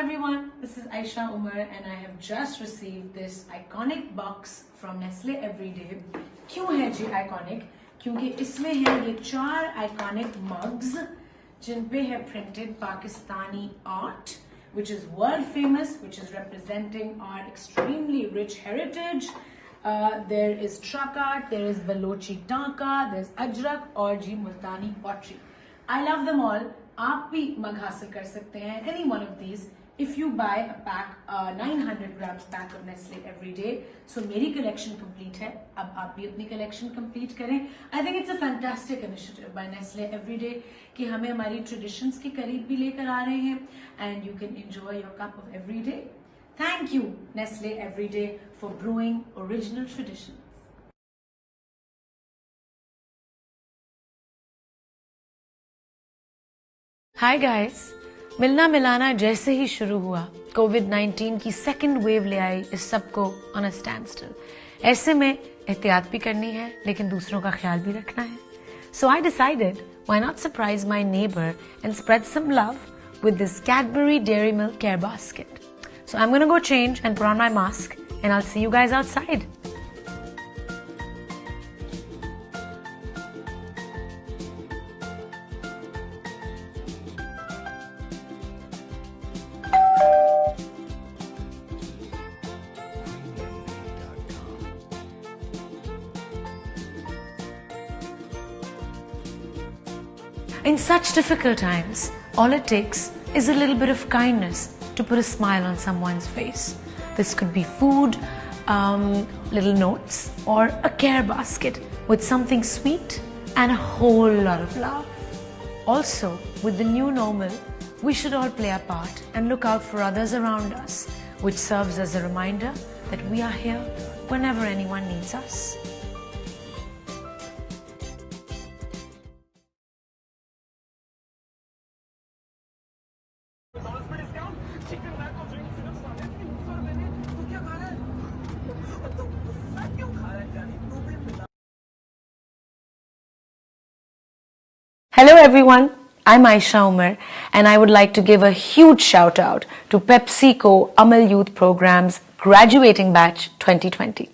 everyone, this is Aisha Umar and I have just received this iconic box from Nestle Everyday. क्यों है जी iconic? क्योंकि इसमें है ये 4 iconic mugs जिन पे है printed Pakistani art, which is world famous, which is representing our extremely rich heritage. There is truck art, there is Balochi Tanka, there's Ajrak और जी Multani pottery. I love them all. आप भी मग हासिल कर सकते हैं any one of these if you buy a pack 900 grams pack of Nestle Everyday. So मेरी collection complete है. अब आप भी अपनी collection complete करें. I think it's a fantastic initiative by Nestle Everyday कि हमें हमारी traditions के करीब भी लेकर आ रहे हैं and you can enjoy your cup of everyday. Thank you Nestle Everyday for brewing original traditions. Hi guys, मिलना मिलाना जैसे ही शुरू हुआ कोविड-19 की सेकेंड वेव ले आई इस सबको ऑन अ स्टैंड स्टिल. ऐसे में एहतियात भी करनी है लेकिन दूसरों का ख्याल भी रखना है. So I decided why not surprise my neighbour and spread some love with this Cadbury Dairy Milk care basket. So I'm going to go change and put on my mask and I'll see you guys outside. In such difficult times, all it takes is a little bit of kindness to put a smile on someone's face. This could be food, little notes, or a care basket with something sweet and a whole lot of love. Also, with the new normal, we should all play our part and look out for others around us, which serves as a reminder that we are here whenever anyone needs us. Hello everyone, I'm Aisha Umar and I would like to give a huge shout out to PepsiCo Amal Youth Program's graduating batch 2020.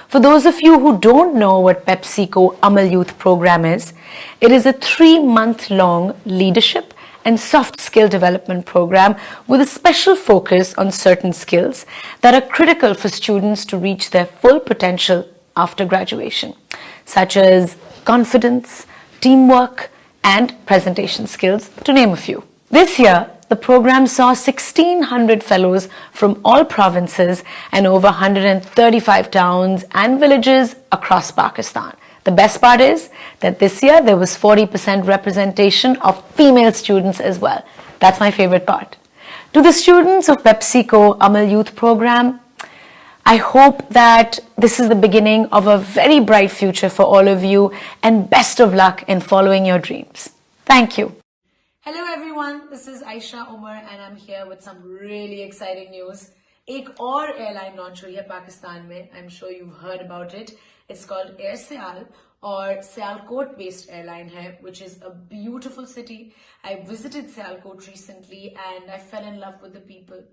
For those of you who don't know what PepsiCo Amal Youth Program is, it is a 3-month-long leadership and soft skill development program with a special focus on certain skills that are critical for students to reach their full potential after graduation, such as confidence, teamwork, and presentation skills, to name a few. This year, the program saw 1,600 fellows from all provinces and over 135 towns and villages across Pakistan. The best part is that this year there was 40% representation of female students as well. That's my favorite part. To the students of PepsiCo Amal Youth Program, I hope that this is the beginning of a very bright future for all of you and best of luck in following your dreams. Thank you. Hello everyone, this is Aisha Umar and I'm here with some really exciting news. एक और airline launch हुई है पाकिस्तान में. I'm sure you've heard about it. It's called Air Sial और Sialkot based airline है, which is a beautiful city. I visited Sialkot recently and I fell in love with the people.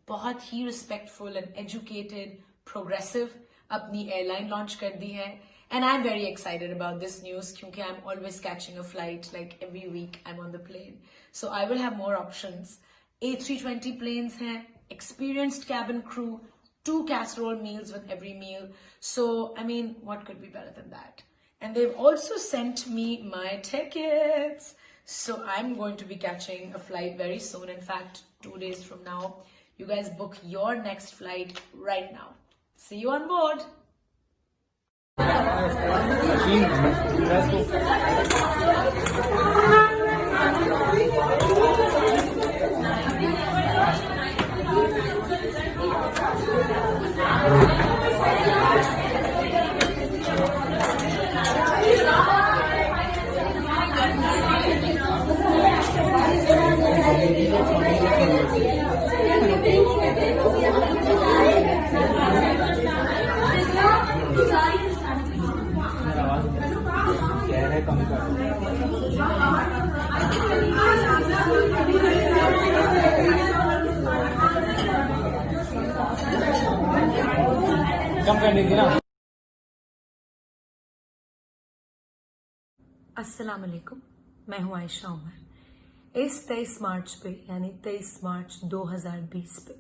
बहुत ही respectful and educated, progressive अपनी airline launch कर दी है. And I'm very excited about this news क्योंकि I'm always catching a flight, like every week I'm on the plane. So I will have more options. A320 planes हैं, experienced cabin crew, 2 casserole meals with every meal. So, I mean, what could be better than that? And they've also sent me my tickets. So I'm going to be catching a flight very soon. In fact, 2 days from now. You guys book your next flight right now. See you on board. कम कर लीजिए ना। अस्सलाम वालेकुम, मैं हूं आयशा उमर। इस 23 मार्च पे यानी 23 मार्च 2020 पे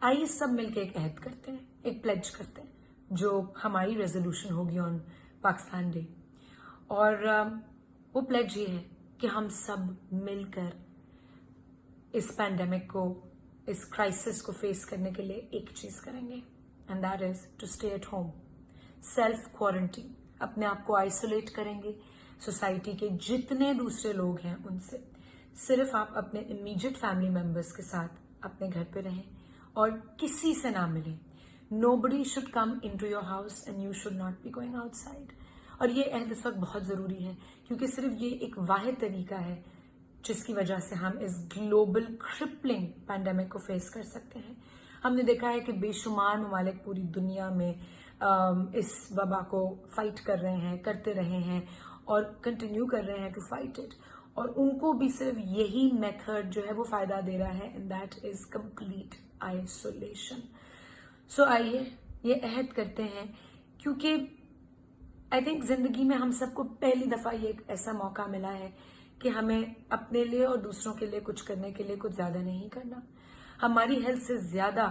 आइए सब मिलकर एक अहद करते हैं, एक प्लेज करते हैं जो हमारी रेजोल्यूशन होगी ऑन पाकिस्तान डे। और वो प्लेज ये है कि हम सब मिलकर इस पैंडेमिक को, इस क्राइसिस को फेस करने के लिए एक चीज करेंगे, and that is to stay at home, self quarantine, अपने आप को आइसोलेट करेंगे सोसाइटी के जितने दूसरे लोग हैं उनसे। सिर्फ आप अपने इमीडिएट फैमिली मेंबर्स के साथ अपने घर पे रहें और किसी से ना मिलें। Nobody should come in to your house and you should not be going outside. और ये अहद इस वक्त बहुत जरूरी है क्योंकि सिर्फ ये एक वाहिद तरीका है जिसकी वजह से हम इस ग्लोबल क्रिपलिंग पैंडेमिक को फेस कर सकते हैं। हमने देखा है कि बेशुमार ममालिक पूरी दुनिया में इस वबा को फाइट कर रहे हैं, करते रहे हैं और कंटिन्यू कर रहे हैं टू फाइट इट। और उनको भी सिर्फ यही मेथड जो है वो फायदा दे रहा है, and that is complete isolation. So आइए ये अहद करते हैं क्योंकि आई थिंक जिंदगी में हम सबको पहली दफा ये एक ऐसा मौका मिला है कि हमें अपने लिए और दूसरों के लिए कुछ करने के लिए कुछ ज्यादा नहीं करना। हमारी हेल्थ से ज्यादा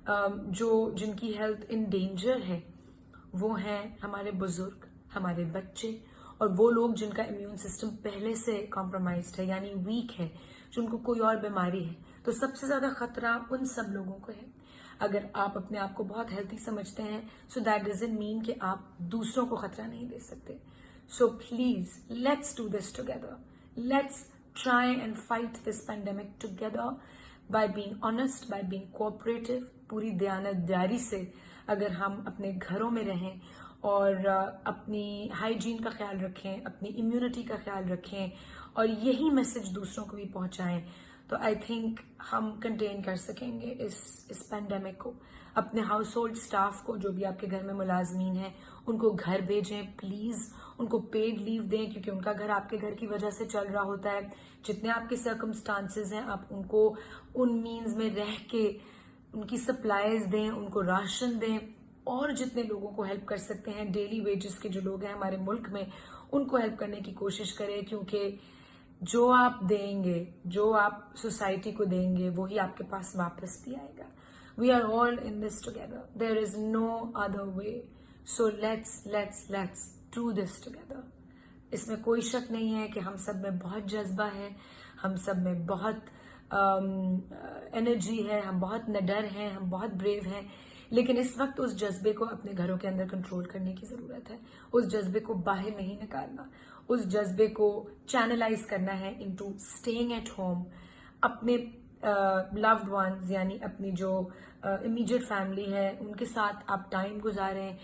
जो जिनकी हेल्थ इन डेंजर है वो हैं हमारे बुजुर्ग, हमारे बच्चे और वो लोग जिनका इम्यून सिस्टम पहले से कॉम्प्रोमाइज्ड है यानी वीक है, जिनको कोई और बीमारी है। तो सबसे ज्यादा खतरा उन सब लोगों को है। अगर आप अपने आप को बहुत हेल्थी समझते हैं सो दैट डजंट मीन कि आप दूसरों को खतरा नहीं दे सकते। So please let's do this together, let's try and fight this pandemic together by being honest, by being cooperative. पूरी दयानतदारी से अगर हम अपने घरों में रहें और अपनी हाइजीन का ख्याल रखें, अपनी इम्यूनिटी का ख्याल रखें और यही मैसेज दूसरों को भी पहुंचाएं, तो आई थिंक हम कंटेन कर सकेंगे इस पैंडेमिक को। अपने हाउस होल्ड स्टाफ को, जो भी आपके घर में मुलाजमीन हैं, उनको घर भेजें प्लीज, उनको पेड लीव दें क्योंकि उनका घर आपके घर की वजह से चल रहा होता है। जितने आपके सर्कमस्टांसेस हैं आप उनको उन मीन्स में रह के उनकी सप्लाईज दें, उनको राशन दें और जितने लोगों को हेल्प कर सकते हैं, डेली वेजेस के जो लोग हैं हमारे मुल्क में, उनको हेल्प करने की कोशिश करें क्योंकि जो आप देंगे, जो आप सोसाइटी को देंगे, वही आपके पास वापस भी आएगा। We are all in this together, there is no other way. So let's do this together. इसमें कोई शक नहीं है कि हम सब में बहुत जज्बा है, हम सब में बहुत एनर्जी है, हम बहुत निडर हैं, हम बहुत ब्रेव हैं, लेकिन इस वक्त उस जज्बे को अपने घरों के अंदर कंट्रोल करने की जरूरत है। उस जज्बे को बाहर नहीं निकालना, उस जज्बे को चैनलाइज करना है इनटू स्टेइंग एट होम। अपने लव्ड वंस यानी अपनी जो इमीडिएट फैमिली है उनके साथ आप टाइम गुजारें।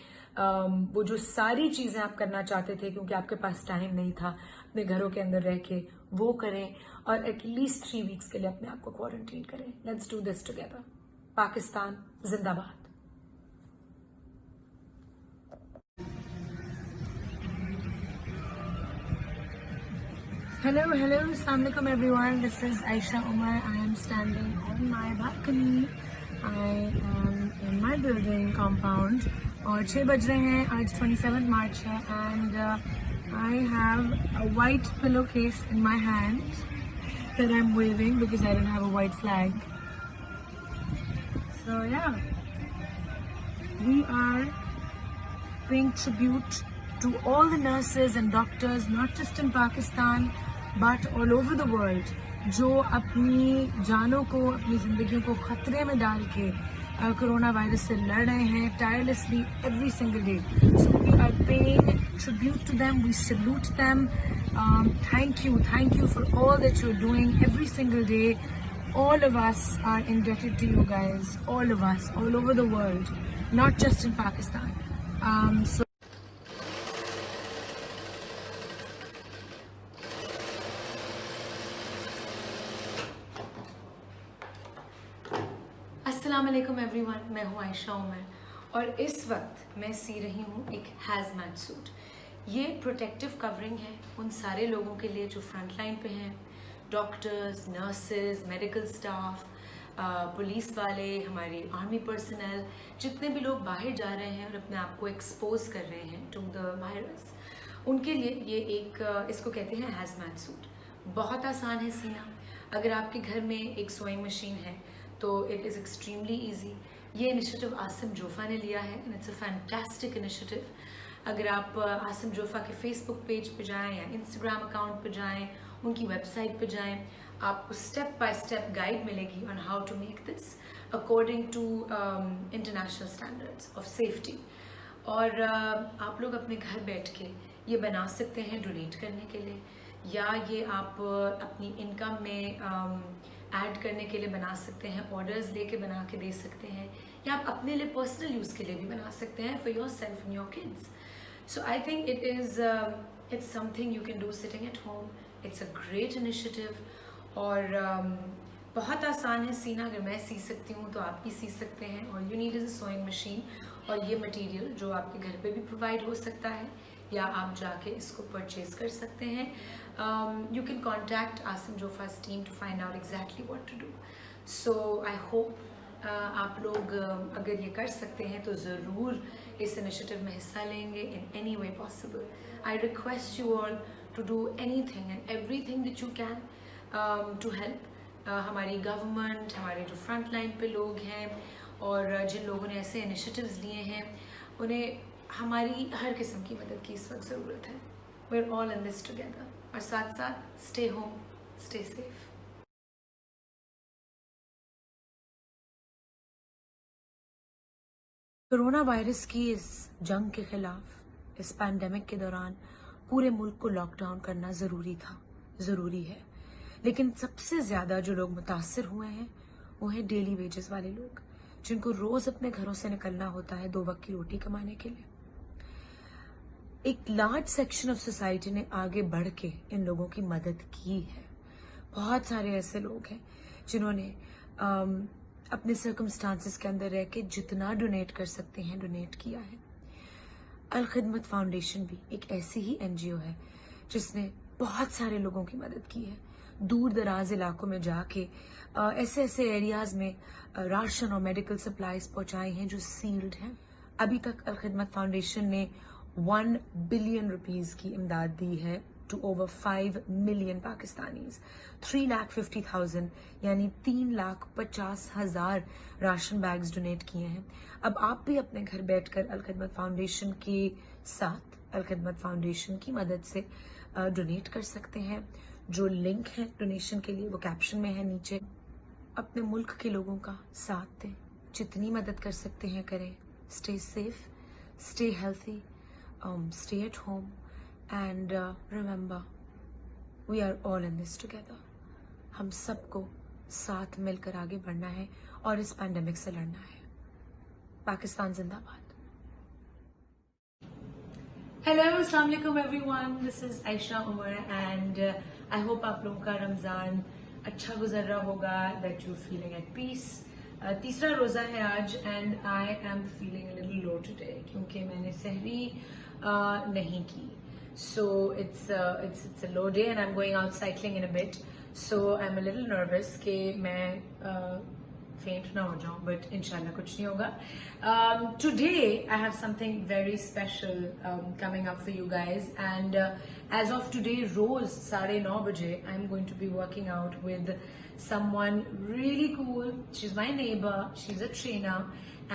वो जो सारी चीजें आप करना चाहते थे क्योंकि आपके पास टाइम नहीं था, अपने घरों के अंदर रह के वो करें और एटलीस्ट 3 वीक्स के लिए अपने आप को क्वारंटीन करें। Let's do this together. Pakistan जिंदाबाद। Hello, assalamu alaikum everyone. This is Aisha Umar. I am standing on my balcony. I am in my building compound. और 6 बज रहे हैं, आज 27 मार्च है and I have a white pillowcase in my hand that I'm waving because I don't have a white flag. So yeah, we are paying tribute to all the nurses and doctors, not just in Pakistan but all over the world, जो अपनी जानों को, अपनी जिंदगियों को खतरे में डाल के कोरोना वायरस से लड़ रहे हैं tirelessly every single day. So we are paying tribute to them. We salute them. Thank you for all that you're doing every single day. All of us are indebted to you guys. All of us, all over the world, not just in Pakistan. So अस्सलाम वालेकुम everyone, मैं हूँ आयशा उमर और इस वक्त मैं सी रही हूँ एक हैज़मैट सूट। ये प्रोटेक्टिव कवरिंग है उन सारे लोगों के लिए जो फ्रंट लाइन पे हैं, doctors, nurses, medical staff, police वाले, हमारे आर्मी पर्सनल, जितने भी लोग बाहर जा रहे हैं और अपने आप को एक्सपोज कर रहे हैं टू द वायरस, उनके लिए ये एक इसको कहते हैं हैजमैट सूट। बहुत आसान है सीना। अगर आपके घर में एक सोइंग मशीन है तो इट इज़ एक्सट्रीमली ईजी। ये इनिशिएटिव आसिम जोफ़ा ने लिया है and it's a fantastic initiative. अगर आप आसिम जोफ़ा के फेसबुक पेज पे जाएं या इंस्टाग्राम अकाउंट पे जाएं, उनकी वेबसाइट पे जाएं, आपको स्टेप बाय स्टेप गाइड मिलेगी on how to make this according to international standards of safety. और आप लोग अपने घर बैठ के ये बना सकते हैं डोनेट करने के लिए, या ये आप अपनी इनकम में ऐड करने के लिए बना सकते हैं, ऑर्डर्स लेके बना के दे सकते हैं, या आप अपने लिए पर्सनल यूज़ के लिए भी बना सकते हैं for your self and your kids. So I think it's something you can do sitting at home. It's a great initiative. और बहुत आसान है सीना। अगर मैं सी सकती हूँ तो आप भी सी सकते हैं। और you need is a sewing machine और ये मटेरियल जो आपके घर पे भी प्रोवाइड हो सकता है, या आप जाके इसको परचेज कर सकते हैं। You can contact Asim Jofa's team to find out exactly what to do. So I hope आप लोग अगर ये कर सकते हैं तो ज़रूर इस इनिशिएटिव में हिस्सा लेंगे in any way possible. I request you all to do anything and everything that you can to help हमारी गवर्नमेंट, हमारे जो फ्रंट लाइन पे लोग हैं और जिन लोगों ने ऐसे इनिशिएटिव्स लिए हैं, उन्हें हमारी हर किस्म की मदद की इस वक्त ज़रूरत है। We are all in this together. और साथ साथ stay home, stay safe. Corona virus की इस जंग के खिलाफ, इस पैंडेमिक के दौरान पूरे मुल्क को लॉकडाउन करना ज़रूरी था, ज़रूरी है। लेकिन सबसे ज़्यादा जो लोग मुतासर हुए हैं वो हैं डेली वेजेस वाले लोग, जिनको रोज़ अपने घरों से निकलना होता है 2 वक्त की रोटी कमाने के लिए। एक लार्ज सेक्शन ऑफ सोसाइटी ने आगे बढ़ के इन लोगों की मदद की है। बहुत सारे ऐसे लोग हैं जिन्होंने अपने सर्कमस्टांसिस के अंदर रह के जितना डोनेट कर सकते हैं डोनेट किया है। अल खिदमत फाउंडेशन भी एक ऐसी ही एनजीओ है जिसने बहुत सारे लोगों की मदद की है। दूर दराज इलाकों में जाके ऐसे ऐसे एरियाज में राशन और मेडिकल सप्लाईज पहुंचाए हैं जो सील्ड हैं। अभी तक अल खिदमत फाउंडेशन ने 1 बिलियन रुपीस की इमदाद दी है टू ओवर 5 मिलियन पाकिस्तानीज। 3,50,000 यानी 3,50,000 राशन बैग्स डोनेट किए हैं। अब आप भी अपने घर बैठकर अल खिदमत फाउंडेशन के साथ अल खिदमत फाउंडेशन की मदद से डोनेट कर सकते हैं। जो लिंक है डोनेशन के लिए वो कैप्शन में है नीचे। अपने मुल्क के लोगों का साथ दें, जितनी मदद कर सकते हैं करें। Stay safe, stay healthy, stay at home, and remember, we are all in this together. हम सबको साथ मिलकर आगे बढ़ना है और इस पैंडेमिक से लड़ना है। पाकिस्तान जिंदाबाद। हेलो, अस्सलाम वालेकुम everyone, this is Ayesha Umar and I hope आप लोगों का रमज़ान अच्छा गुजर रहा होगा, that you feeling at peace. तीसरा रोज़ा है आज and I am feeling a little low today क्योंकि मैंने सहरी नहीं की। So it's a low day and I am going out cycling in a bit, so I am a little nervous कि मैं फेंट ना हो जाऊं, बट इंशाल्लाह कुछ नहीं होगा। Today I have something very special coming up for you guys and as of today रोज 9:30 बजे I am going to be working out with someone really cool. She's my neighbor, she's a trainer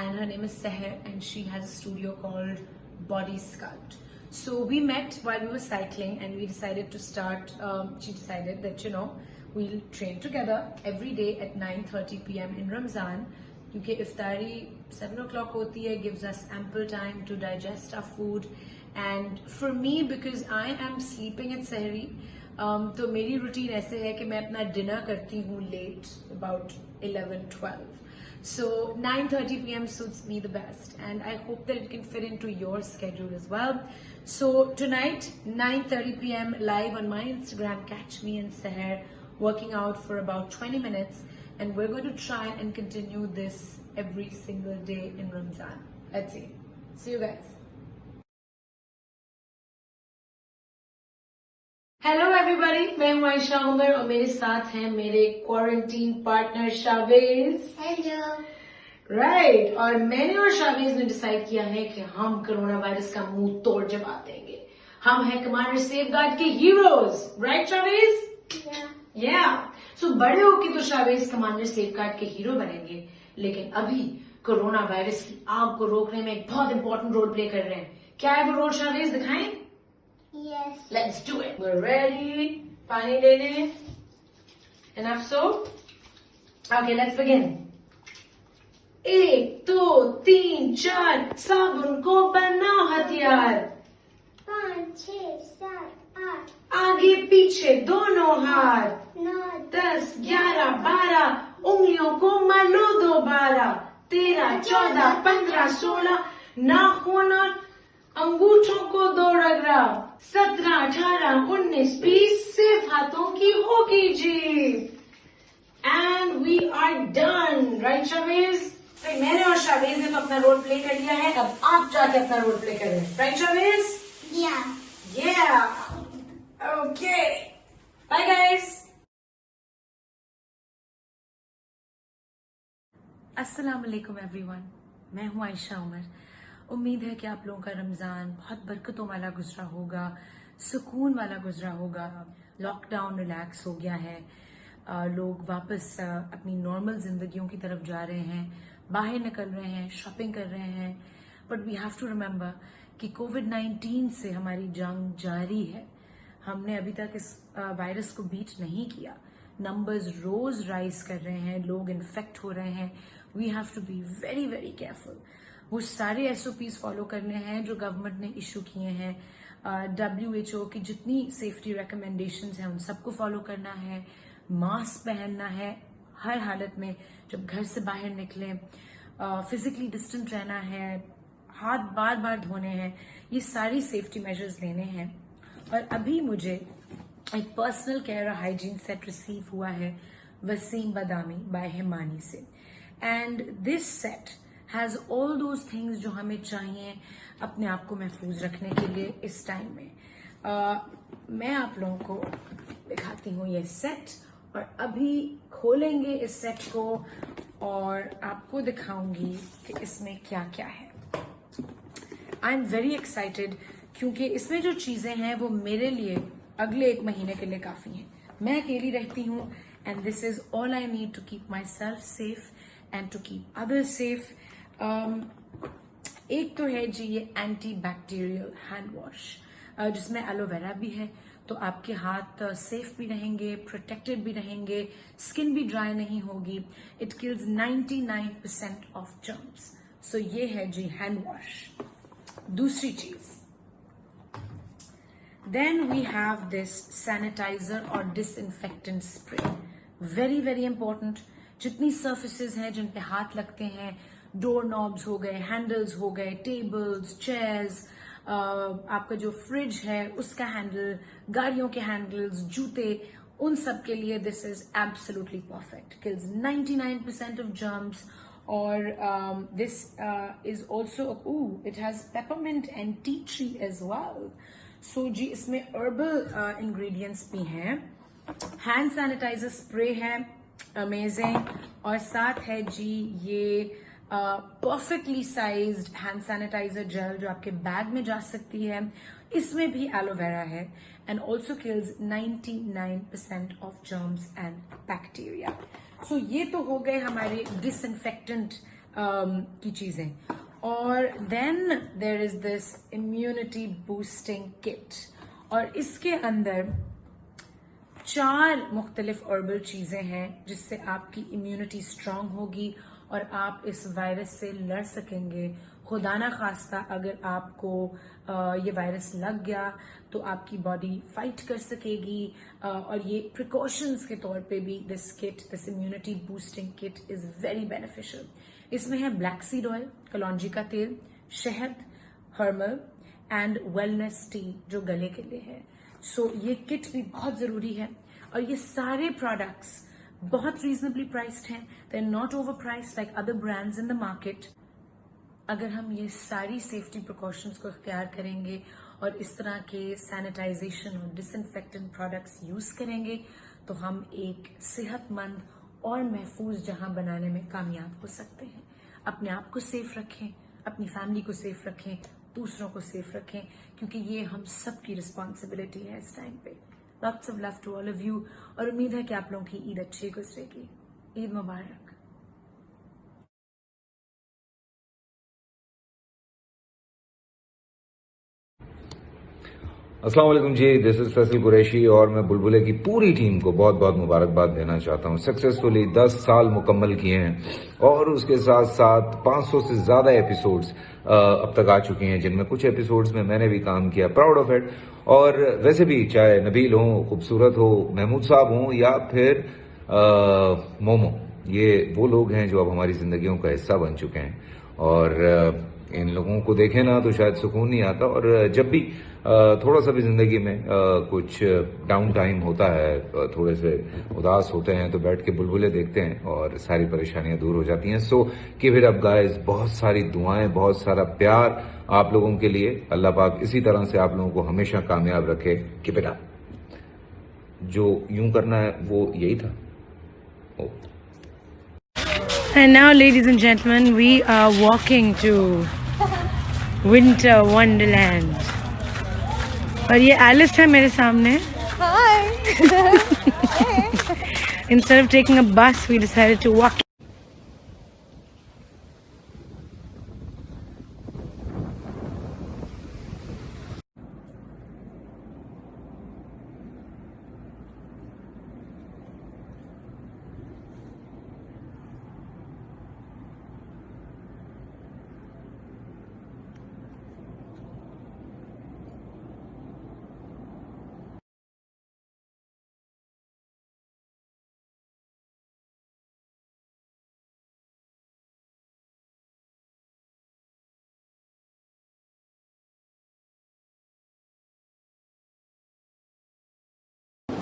and her name is Seher and she has a studio called Body Sculpt. So we met while we were cycling and we decided to start, she decided that we'll train together every day at 9:30 p.m. in Ramzan. क्योंकि इफ्तारी 7 o'clock होती है, gives us ample time to digest our food and for me because I am sleeping at Sehri, तो मेरी routine ऐसे है कि मैं अपना डिनर करती हूँ late, about 11-12. So 9:30 p.m. suits me the best and I hope that it can fit into your schedule as well. So tonight 9:30 p.m. live on my Instagram, catch me and Seher working out for about 20 minutes and we're going to try and continue this every single day in Ramzan. Let's see. See you guys. Hello everybody, मैं हूं आयशा उमर और मेरे साथ हैं मेरे quarantine partner Shavez. Hello. Right, और मैंने और शावेज ने डिसाइड किया है कि हम कोरोना वायरस का मुंह तोड़ जवाब देंगे। हम हैं कमांडर सेफगार्ड के हीरोज, राइट शावेज? या सो बड़े होके तो शावेज कमांडर सेफगार्ड के हीरो बनेंगे, लेकिन अभी कोरोना वायरस की आग को रोकने में एक बहुत इंपॉर्टेंट रोल प्ले कर रहे हैं। क्या है वो रोल शावेज, दिखाएं? Yes. Let's do it. We're ready. पानी ले लें. Enough soap? Okay, let's begin. 1, 2, 3, 4 साबुन को बनाओ हथियार. 5, 6, 7, 8, आगे पीछे दोनों हाथ. 9, 10, 11, 12 उंगलियों को मलो दोबारा. 13, 14, 15, 16 नाखून और अंगूठों को दो रगड़ा. 17, 18, 19, 20 सिर्फ हाथों की होगी जीत. And we are done, right Shavez? मैंने और शावेज ने तो अपना रोल प्ले कर लिया है, अब आप जाके अपना रोल प्ले करें, right Shavez? Yeah. Yeah. Okay. Bye guys. अस्सलाम वालेकुम एवरीवन, मैं हूं आयशा उमर। उम्मीद है कि आप लोगों का रमज़ान बहुत बरकतों वाला गुजरा होगा, सुकून वाला गुजरा होगा। लॉकडाउन रिलैक्स हो गया है, लोग वापस अपनी नॉर्मल जिंदगियों की तरफ जा रहे हैं, बाहर निकल रहे हैं, शॉपिंग कर रहे हैं। But we have to remember कि कोविड-19 से हमारी जंग जारी है। हमने अभी तक इस वायरस को बीट नहीं किया। नंबर्स रोज राइज कर रहे हैं, लोग इन्फेक्ट हो रहे हैं। We have to be very very careful. वो सारे एसओपीज फॉलो करने हैं जो गवर्नमेंट ने इशू किए हैं। WHO की जितनी सेफ्टी रिकमेंडेशंस हैं उन सबको फॉलो करना है। मास्क पहनना है हर हालत में, जब घर से बाहर निकलें। फिजिकली डिस्टेंट रहना है, हाथ बार बार धोने हैं। ये सारी सेफ्टी मेजर्स लेने हैं। और अभी मुझे एक personal care hygiene set receive हुआ है वसीम बदामी बाय हिमानी से। And this set has all those things जो हमें चाहिए अपने आप को महफूज रखने के लिए इस टाइम में। मैं आप लोगों को दिखाती हूँ ये सेट, और अभी खोलेंगे इस सेट को और आपको दिखाऊंगी कि इसमें क्या क्या है। आई एम वेरी एक्साइटेड क्योंकि इसमें जो चीजें हैं वो मेरे लिए अगले 1 महीने के लिए काफी हैं। मैं अकेली रहती हूँ and this is all I need to keep myself safe and to keep others safe. एक तो है जी ये एंटी बैक्टीरियल हैंड वॉश, जिसमें एलोवेरा भी है, तो आपके हाथ सेफ भी रहेंगे, प्रोटेक्टेड भी रहेंगे, स्किन भी ड्राई नहीं होगी। It kills 99% of germs. So ये है जी हैंड वॉश। दूसरी चीज, then we have this sanitiser और disinfectant spray. Very very important. जितनी सर्फेसेस हैं जिन पे हाथ लगते हैं, डोर नॉब्स हो गए, हैंडल्स हो गए, टेबल्स, चेयर्स, आपका जो फ्रिज है उसका हैंडल, गाड़ियों के हैंडल्स, जूते, उन सब के लिए this is absolutely perfect. Kills 99% of germs. और this is also it has peppermint and tea tree as well. So जी इसमें हर्बल इंग्रेडिएंट्स भी हैं। हैंड सैनिटाइजर स्प्रे है, अमेजिंग। और साथ है जी ये perfectly sized hand sanitiser gel जो आपके बैग में जा सकती है। इसमें भी एलोवेरा है and also kills 99% of germs and bacteria. So ये तो हो गए हमारे डिसइंफेक्टेंट की चीजें। और then there is this immunity boosting kit, और इसके अंदर 4 मुख्तलिफ हर्बल चीजें हैं जिससे आपकी इम्यूनिटी स्ट्रांग होगी और आप इस वायरस से लड़ सकेंगे। खुदा ना खास्ता अगर आपको ये वायरस लग गया तो आपकी बॉडी फाइट कर सकेगी। और ये प्रिकॉशंस के तौर पे भी this kit, this immunity boosting kit is very beneficial. इसमें है ब्लैक सीड ऑयल, कलौंजी का तेल, शहद, हर्मल एंड वेलनेस टी जो गले के लिए है। सो ये किट भी बहुत जरूरी है। और ये सारे प्रोडक्ट्स बहुत रीजनेबली प्राइस्ड हैं। They are not over priced like other brands in the market. अगर हम ये सारी सेफ्टी प्रिकॉशंस को इख्तियार करेंगे और इस तरह के सैनिटाइजेशन और डिसइंफेक्टेंट प्रोडक्ट्स यूज करेंगे तो हम एक सेहतमंद और महफूज जहां बनाने में कामयाब हो सकते हैं। अपने आप को सेफ रखें, अपनी फैमिली को सेफ रखें, दूसरों को सेफ रखें, क्योंकि ये हम सबकी रिस्पॉन्सिबिलिटी है इस टाइम पे। Lots of love to all of you और उम्मीद है कि आप लोगों की ईद अच्छी गुजरेगी। ईद मुबारक। अस्सलाम वालेकुम जी, दिस इज फैसल कुरैशी और मैं बुलबुले की पूरी टीम को बहुत बहुत मुबारकबाद देना चाहता हूं। सक्सेसफुली 10 साल मुकम्मल किए हैं और उसके साथ साथ 500 से ज्यादा एपिसोड्स अब तक आ चुके हैं, जिनमें कुछ एपिसोड्स में मैंने भी काम किया। Proud of it. और वैसे भी चाहे नबील हो, खूबसूरत हो, महमूद साहब हो या फिर मोमो, ये वो लोग हैं जो अब हमारी जिंदगियों का हिस्सा बन चुके हैं और इन लोगों को देखे ना तो शायद सुकून नहीं आता। और जब भी थोड़ा सा भी जिंदगी में कुछ डाउन टाइम होता है, थोड़े से उदास होते हैं, तो बैठ के बुलबुले देखते हैं और सारी परेशानियां दूर हो जाती हैं। So keep it up guys, बहुत सारी दुआएं, बहुत सारा प्यार आप लोगों के लिए। अल्लाह पाक इसी तरह से आप लोगों को हमेशा कामयाब रखे। Keep it up. जो यूं करना है वो यही था। And now, ladies and gentlemen, we are walking to Winter Wonderland. और ये एलिस है मेरे सामने. Hi. Instead of taking a bus, we decided to walk.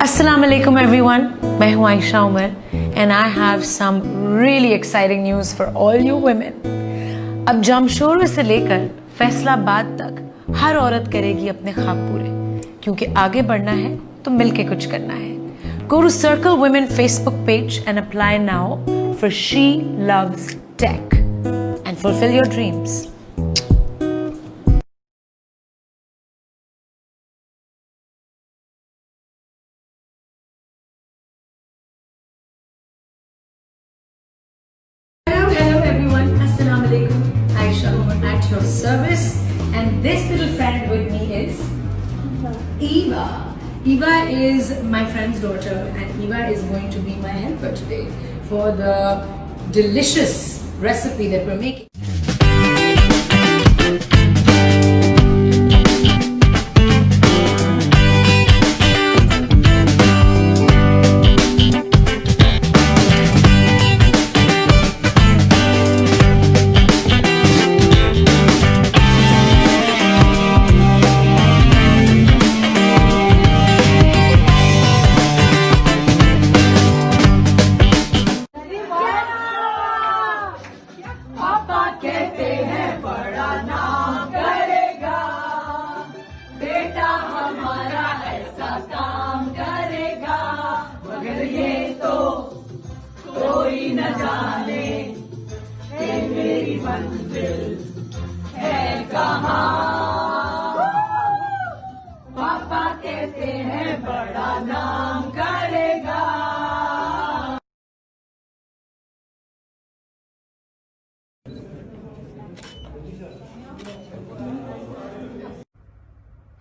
Assalamu alaikum everyone, मैं हूँ Ayesha Umar and I have some really exciting news for all you women. अब जमशोर से लेकर फैसलाबाद तक हर औरत करेगी अपने ख्वाब पूरे, क्योंकि आगे बढ़ना है तो मिलके कुछ करना है. Go to Circle Women Facebook page and apply now for She Loves Tech and fulfill your dreams. Hello everyone, Assalamu alaikum. Aisha Umar at your service, and this little friend with me is Eva. Eva is my friend's daughter, and Eva is going to be my helper today for the delicious recipe that we're making.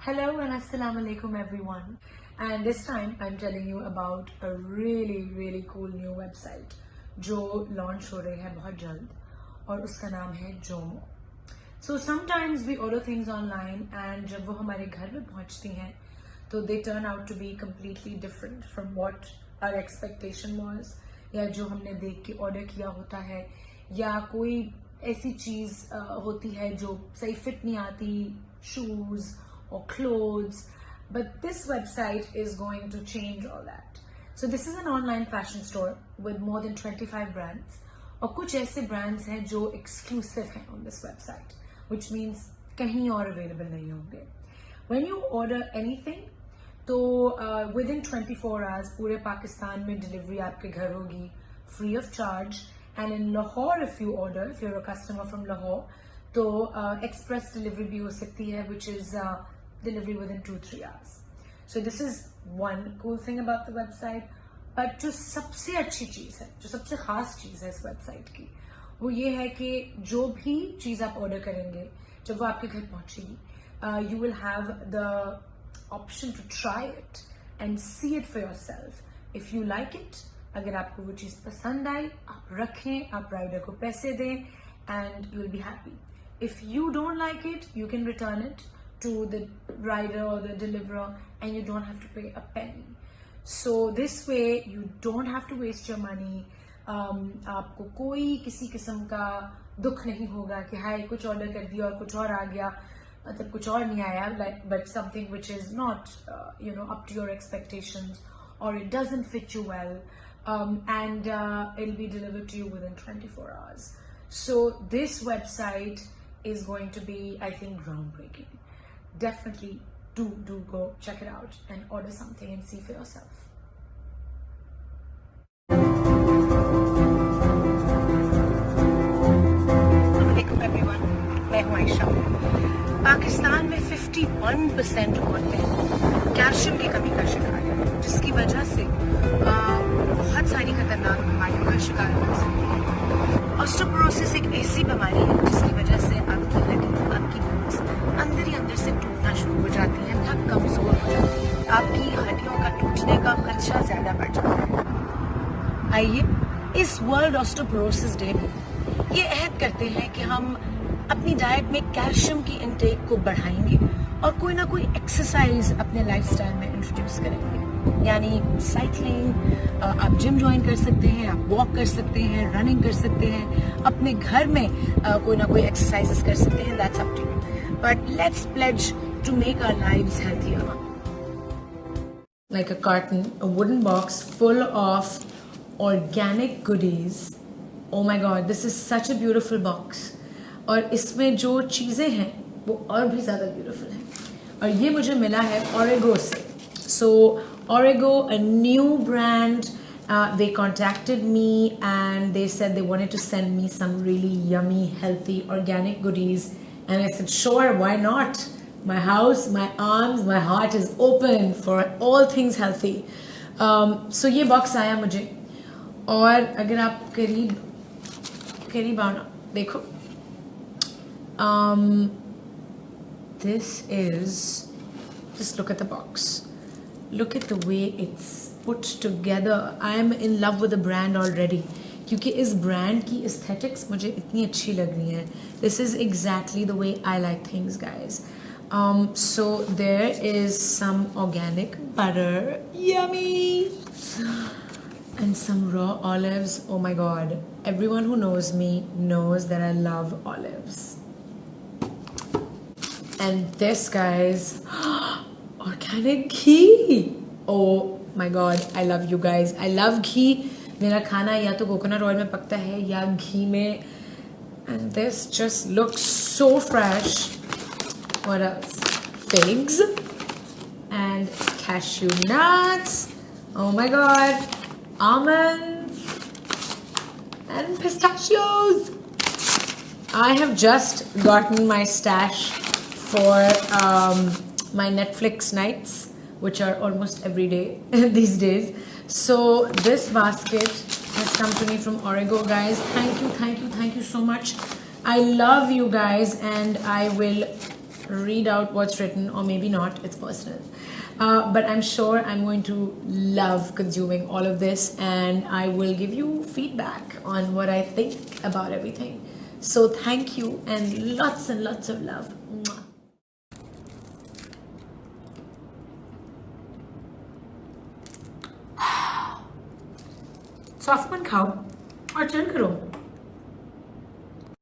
Hello and Assalamu alaikum everyone, and this time I'm telling you about a really cool new website जो launch हो रही है बहुत जल्द और उसका नाम है Jomo. So sometimes we order things online and जब वो हमारे घर में पहुंचती हैं तो they turn out to be completely different from what our expectation was, या जो हमने देख के order किया होता है, या कोई ऐसी चीज होती है जो सही fit नहीं आती, shoes or clothes, but this website is going to change all that. So this is an online fashion store with more than 25 brands और कुछ ऐसे ब्रांड्स हैं जो एक्सक्लूसिव हैं on this website, which means कहीं और अवेलेबल नहीं होंगे. When you order anything, तो within 24 hours पूरे पाकिस्तान में डिलीवरी आपके घर होगी free of charge. And in Lahore, if you order, if you're a customer from Lahore, तो express delivery भी हो सकती है, which is delivery within 2-3 hours. So this is one cool thing about the website. But जो सबसे अच्छी चीज़ है, जो सबसे खास चीज़ है इस वेबसाइट की, वो ये है कि जो भी चीज़ आप ऑर्डर करेंगे, जब वो आपके घर पहुंचेगी, you will have the option to try it and see it for yourself. If you like it, अगर आपको वो चीज़ पसंद आई, आप रखें, आप राइडर को पैसे दें, and you will be happy. If you don't like it, you can return it to the rider or the deliverer, and you don't have to pay a penny. So this way, you don't have to waste your money. आपको कोई किसी किस्म का दुख नहीं होगा कि हाय कुछ ऑर्डर कर दिया और कुछ और आ गया, मतलब कुछ और नहीं आया, but something which is not up to your expectations, or it doesn't fit you well, and it'll be delivered to you within 24 hours. So this website is going to be, I think, groundbreaking. Definitely do go check it out and order something and see for yourself. Assalamualaikum everyone, मैं हूं आयशा. पाकिस्तान में 51% औरतें calcium की कमी का शिकार हैं, जिसकी वजह से बहुत सारी खतरनाक बीमारियों का शिकार हो सकती है. ऑस्टियोपोरोसिस एक ऐसी बीमारी है जिसकी वजह से आपकी हड्डी, आपकी बोन्स अंदर ही अंदर से टूटना शुरू हो जाती है, बहुत कमजोर हो जाती है, आपकी हड्डियों का टूटने का खदशा ज्यादा बढ़ जाता है. आइए इस वर्ल्ड ऑस्टियोपोरोसिस डे में ये अहद करते हैं कि हम अपनी डाइट में कैल्शियम की इनटेक को बढ़ाएंगे और कोई ना कोई एक्सरसाइज अपने लाइफस्टाइल में इंट्रोड्यूस करेंगे. यानी साइकिलिंग, आप जिम ज्वाइन कर सकते हैं, आप वॉक कर सकते हैं, रनिंग कर सकते हैं, अपने घर में कोई ना कोई एक्सरसाइजेस कर सकते हैं. That's up to you, but let's pledge to make our lives healthier. Like a carton, a wooden box full of organic goodies. Oh my God, this is such a beautiful box. और इसमें जो चीज़ें हैं वो और भी ज़्यादा beautiful हैं. और ये मुझे मिला है Orego से. So Orego, a new brand, they contacted me and they said they wanted to send me some really yummy, healthy, organic goodies. And I said, sure, why not? My house, my arms, my heart is open for all things healthy. So ये box आया मुझे, और अगर आप करीब आओ ना, देखो, this is, just look at the box, look at the way it's put together. I am in love with the brand already, क्योंकि इस ब्रांड की aesthetics मुझे इतनी अच्छी लग रही है. This is exactly the way I like things, guys. So there is some organic butter, yummy, and some raw olives. Oh my God, everyone who knows me knows that I love olives. And this, guys, organic ghee. Oh my God, I love you guys. I love ghee. मेरा खाना या तो coconut oil में पकता है या घी में. And this just looks so fresh. What else? Figs and cashew nuts. Oh my God, almonds and pistachios. I have just gotten my stash for my Netflix nights, which are almost every day these days. So this basket has come to me from Orego, guys. Thank you so much. I love you guys, and I will read out what's written, or maybe not, it's personal, but I'm sure I'm going to love consuming all of this, and I will give you feedback on what I think about everything. So thank you, and lots of love. Mwah. सॉफ्टमन खाओ और chill करो.